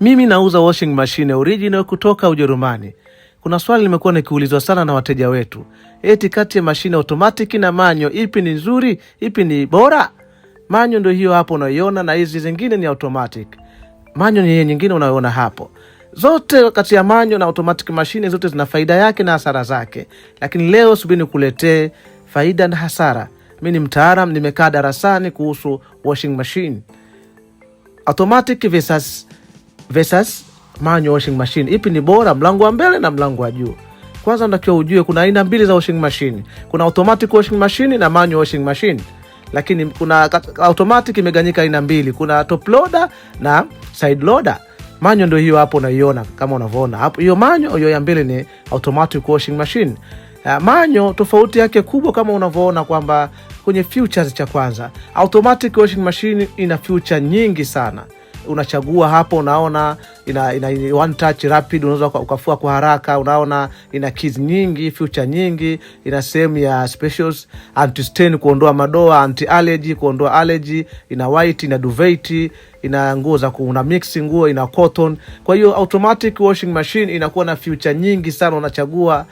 Mimi nauza washing machine original kutoka Ujerumani. Kuna swali limekuwa nikiulizwa sana na wateja wetu. Eti kati ya mashine automatic na manyo ipi ni nzuri, ipi ni bora? Manyo ndio hiyo hapo unaiona na hizi zingine ni automatic. Manyo ni nyingine unaiona hapo. Zote kati ya manyo na automatic machine zote zina faida yake na hasara zake. Lakini leo subiri nikuletee faida na hasara. Mimi ni mtaalamu, nimekaa darasani kuhusu washing machine. Automatic versus manual washing machine. Ipi ni bora, mlango wa mbele na mlango wa juu? Kwanza unatakiwa ujue kuna aina mbili za washing machine. Kuna automatic washing machine na manual washing machine. Lakini kuna automatic imeganyika aina mbili. Kuna top loader na side loader. Manual ndio hiyo hapo unaiona kama unavyoona. Hapo hiyo manual, hiyo ya mbele ni automatic washing machine. Manual tofauti yake kubwa kama unavyoona kwamba kwenye features cha kwanza. Automatic washing machine ina feature nyingi sana. Unachagua hapo, unaona ina one touch rapid, unaweza ukafua kwa haraka, unaona ina keys nyingi, feature nyingi, ina sehemu ya specials, anti stain kuondoa madoa, anti allergy kuondoa allergy, ina white, ina duvet, ina nguo za una mix nguo, ina cotton. Kwa hiyo automatic washing machine inakuwa na feature nyingi sana, unachagua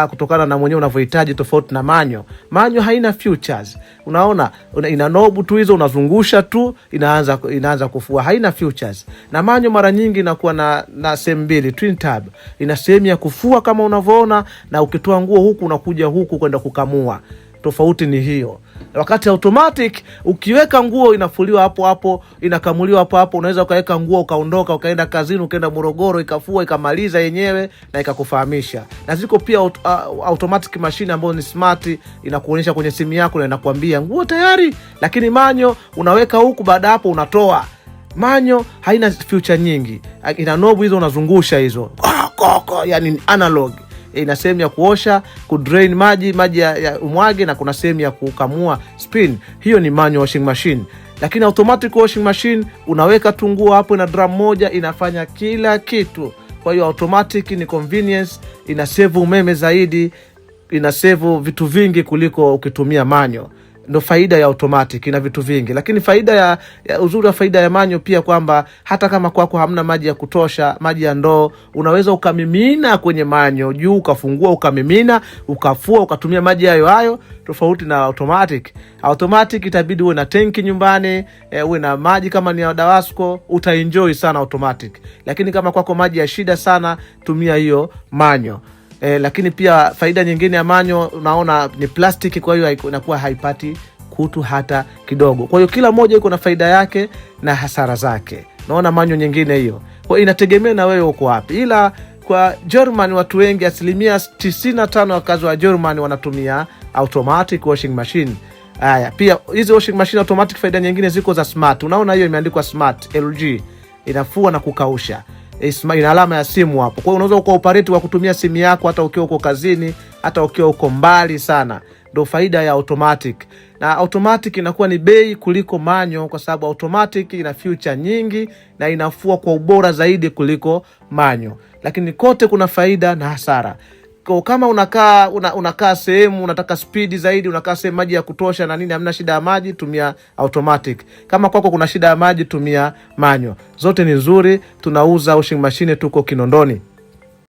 kutokana na mwenyewe unavyohitaji, tofauti na manual. Manual haina features. Unaona ina knob tu hizo, unazungusha tu inaanza kufua, haina features. Na manual mara nyingi inakuwa na sehemu mbili, twin tab. Ina sehemu ya kufua kama unavyoona, na ukitoa nguo huku unakuja huku kwenda kukamua. Tofauti ni hiyo. Wakati automatic ukiweka nguo inafuliwa hapo hapo, inakamuliwa hapo hapo. Unaweza ukaweka nguo ukaondoka, ukaenda kazini, ukaenda Morogoro, ikafua ikamaliza yenyewe na ikakufahamisha. Na ziko pia automatic machine ambayo ni smart, inakuonyesha kwenye simu yako na inakwambia nguo tayari. Lakini manyo unaweka huku, baada hapo unatoa. Manyo haina feature nyingi. Ina knob hizo, unazungusha hizo. Yani analog. Ina sehemu ya kuosha, kudrain maji ya umwage, na kuna sehemu ya kukamua spin. Hiyo ni manual washing machine. Lakini automatic washing machine unaweka tu nguo hapo, ina drum moja, inafanya kila kitu. Kwa hiyo automatic ni convenience, ina save umeme zaidi, ina save vitu vingi kuliko ukitumia manual. Ndo faida ya automatic, ina vitu vingi. Lakini faida uzuri wa faida ya manual pia kwamba hata kama kwako hamna maji ya kutosha, maji ya ndoo, unaweza ukamimina kwenye manual juu, ukafungua ukamimina, ukafua, ukatumia maji hayo. Tofauti na automatic. Automatic itabidi uwe na tenki nyumbani, uwe na maji kama ni ya Dawasco, utaenjoy sana automatic. Lakini kama kwako maji ya shida sana, tumia hiyo manual. Lakini pia faida nyingine ya manyo, unaona ni plastiki, kwa hiyo inakuwa haipati kutu hata kidogo. Kwa hiyo kila moja iko na faida yake na hasara zake. Naona manyo nyingine hiyo. Kwa inategemea na wewe uko wapi. Ila kwa German watu wengi, 95% wakazi wa German wanatumia automatic washing machine. Pia hizi washing machine automatic faida nyingine ziko za smart. Unaona hiyo imeandikwa smart LG. Inafua na kukausha. Ina alama ya simu hapo. Kwa hiyo unaweza ukaoperate kwa kutumia simu yako hata ukiwa uko kazini, hata ukiwa uko mbali sana. Ndio faida ya automatic. Na automatic inakuwa ni bei kuliko manual, kwa sababu automatic ina feature nyingi na inafua kwa ubora zaidi kuliko manual. Lakini kote kuna faida na hasara. Kwa kama unakaa sehemu unataka speed zaidi, unakaa sehemu maji ya kutosha na nini, hamna shida ya maji, tumia automatic. Kama kwako kuna shida ya maji, tumia manual. Zote ni nzuri. Tunauza washing machine, tuko Kinondoni.